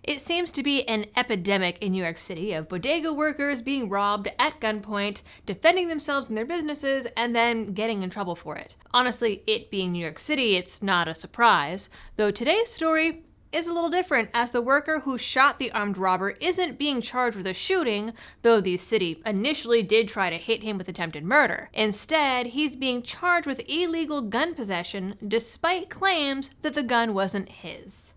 It seems to be an epidemic in New York City of bodega workers being robbed at gunpoint, defending themselves and their businesses, and then getting in trouble for it. Honestly, it being New York City, it's not a surprise, though today's story is a little different, as the worker who shot the armed robber isn't being charged with a shooting, though the city initially did try to hit him with attempted murder. Instead, he's being charged with illegal gun possession, despite claims that the gun wasn't his.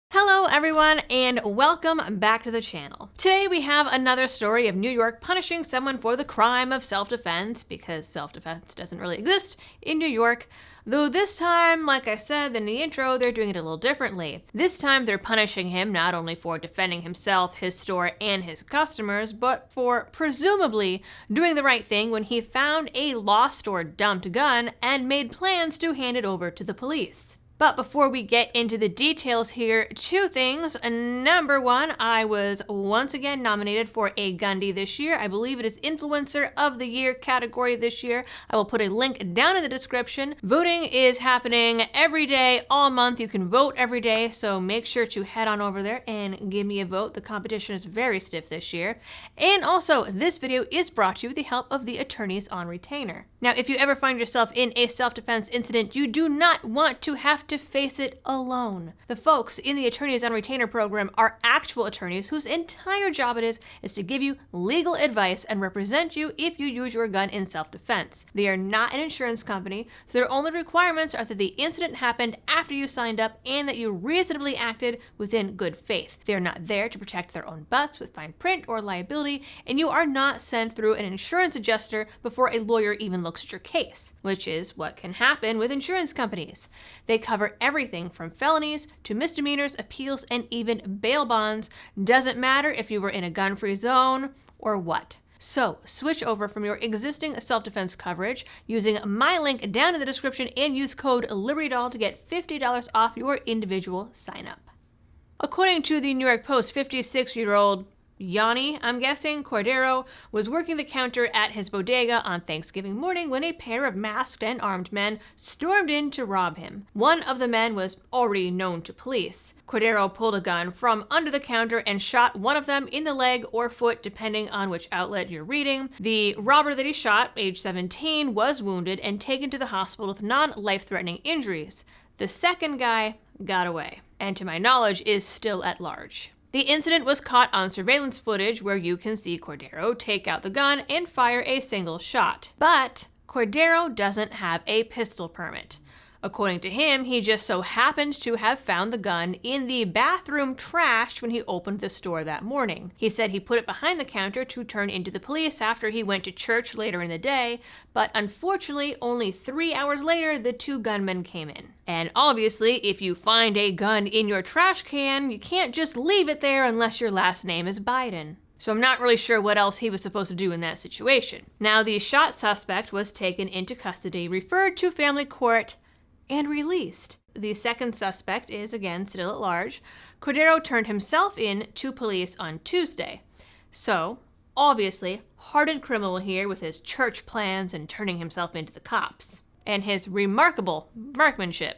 Hello everyone, and welcome back to the channel. Today we have another story of New York punishing someone for the crime of self-defense, because self-defense doesn't really exist in New York. Though this time, like I said in the intro, they're doing it a little differently. This time they're punishing him not only for defending himself, his store, and his customers, but for presumably doing the right thing when he found a lost or dumped gun and made plans to hand it over to the police. But before we get into the details here, two things. Number one, I was once again nominated for a Gundy this year. I believe it is Influencer of the Year category this year. I will put a link down in the description. Voting is happening every day, all month. You can vote every day, so make sure to head on over there and give me a vote. The competition is very stiff this year. And also, this video is brought to you with the help of the attorneys on retainer. Now, if you ever find yourself in a self-defense incident, you do not want to have to face it alone. The folks in the Attorneys on Retainer program are actual attorneys whose entire job it is to give you legal advice and represent you if you use your gun in self-defense. They are not an insurance company, so their only requirements are that the incident happened after you signed up and that you reasonably acted within good faith. They are not there to protect their own butts with fine print or liability, and you are not sent through an insurance adjuster before a lawyer even looks at your case, which is what can happen with insurance companies. They cover everything from felonies to misdemeanors, appeals, and even bail bonds. Doesn't matter if you were in a gun-free zone or what. So switch over from your existing self-defense coverage using my link down in the description and use code LibertyDoll to get $50 off your individual sign-up. According to the New York Post, 56-year-old Yanni, I'm guessing, Cordero, was working the counter at his bodega on Thanksgiving morning when a pair of masked and armed men stormed in to rob him. One of the men was already known to police. Cordero pulled a gun from under the counter and shot one of them in the leg or foot, depending on which outlet you're reading. The robber that he shot, age 17, was wounded and taken to the hospital with non-life-threatening injuries. The second guy got away, and to my knowledge is still at large. The incident was caught on surveillance footage where you can see Cordero take out the gun and fire a single shot. But Cordero doesn't have a pistol permit. According to him, he just so happened to have found the gun in the bathroom trash when he opened the store that morning. He said he put it behind the counter to turn into the police after he went to church later in the day, but unfortunately, only 3 hours later, the two gunmen came in. And obviously, if you find a gun in your trash can, you can't just leave it there unless your last name is Biden. So I'm not really sure what else he was supposed to do in that situation. Now, the shot suspect was taken into custody, referred to family court, and released. The second suspect is, again, still at large. Cordero turned himself in to police on Tuesday. So, obviously, hardened criminal here with his church plans and turning himself into the cops. And his remarkable marksmanship.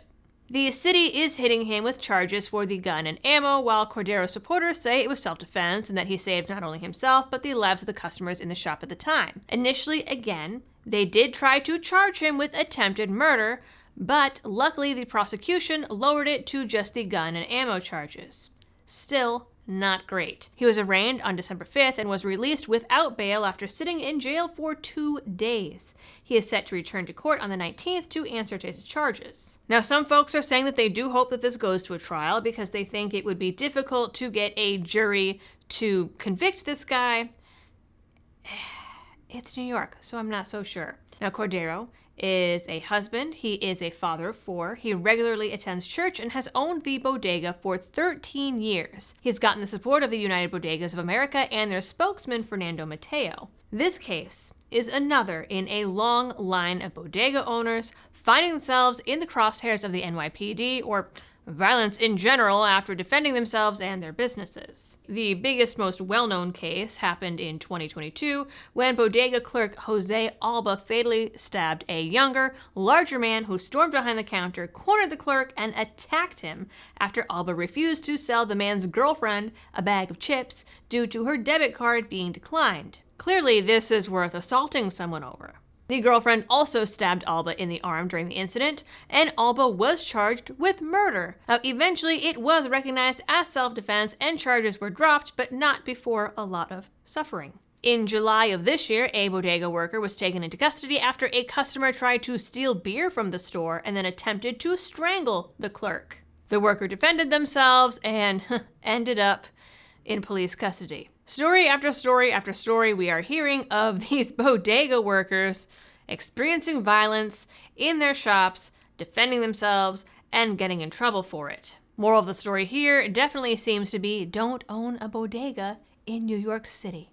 The city is hitting him with charges for the gun and ammo, while Cordero supporters say it was self-defense and that he saved not only himself, but the lives of the customers in the shop at the time. Initially, again, they did try to charge him with attempted murder, but luckily the prosecution lowered it to just the gun and ammo charges. Still not great. He was arraigned on December 5th and was released without bail after sitting in jail for 2 days. He is set to return to court on the 19th to answer to his charges. Now, some folks are saying that they do hope that this goes to a trial because they think it would be difficult to get a jury to convict this guy. It's New York, so I'm not so sure. Now, Cordero is a husband. He is a father of 4. He regularly attends church and has owned the bodega for 13 years. He's gotten the support of the United Bodegas of America and their spokesman, Fernando Mateo. This case is another in a long line of bodega owners finding themselves in the crosshairs of the NYPD, or violence in general after defending themselves and their businesses. The biggest, most well-known case happened in 2022 when bodega clerk Jose Alba fatally stabbed a younger, larger man who stormed behind the counter, cornered the clerk, and attacked him after Alba refused to sell the man's girlfriend a bag of chips due to her debit card being declined. Clearly, this is worth assaulting someone over. The girlfriend also stabbed Alba in the arm during the incident, and Alba was charged with murder. Now, eventually, it was recognized as self-defense and charges were dropped, but not before a lot of suffering. In July of this year, a bodega worker was taken into custody after a customer tried to steal beer from the store and then attempted to strangle the clerk. The worker defended themselves and ended up in police custody. Story after story after story we are hearing of these bodega workers experiencing violence in their shops, defending themselves, and getting in trouble for it. Moral of the story here definitely seems to be don't own a bodega in New York City.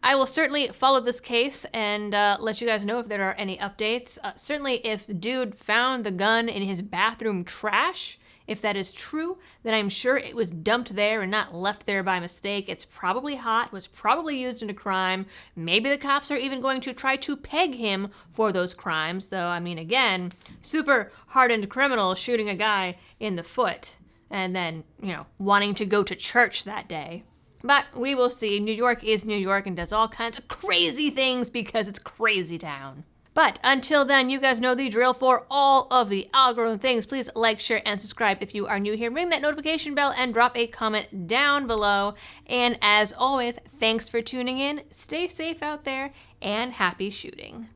I will certainly follow this case and let you guys know if there are any updates. Certainly if dude found the gun in his bathroom trash, if that is true, then I'm sure it was dumped there and not left there by mistake. It's probably hot, was probably used in a crime. Maybe the cops are even going to try to peg him for those crimes, though, I mean, again, super hardened criminal shooting a guy in the foot and then, wanting to go to church that day. But we will see. New York is New York and does all kinds of crazy things because it's crazy town. But until then, you guys know the drill for all of the algorithm things. Please like, share, and subscribe if you are new here. Ring that notification bell and drop a comment down below. And as always, thanks for tuning in. Stay safe out there and happy shooting.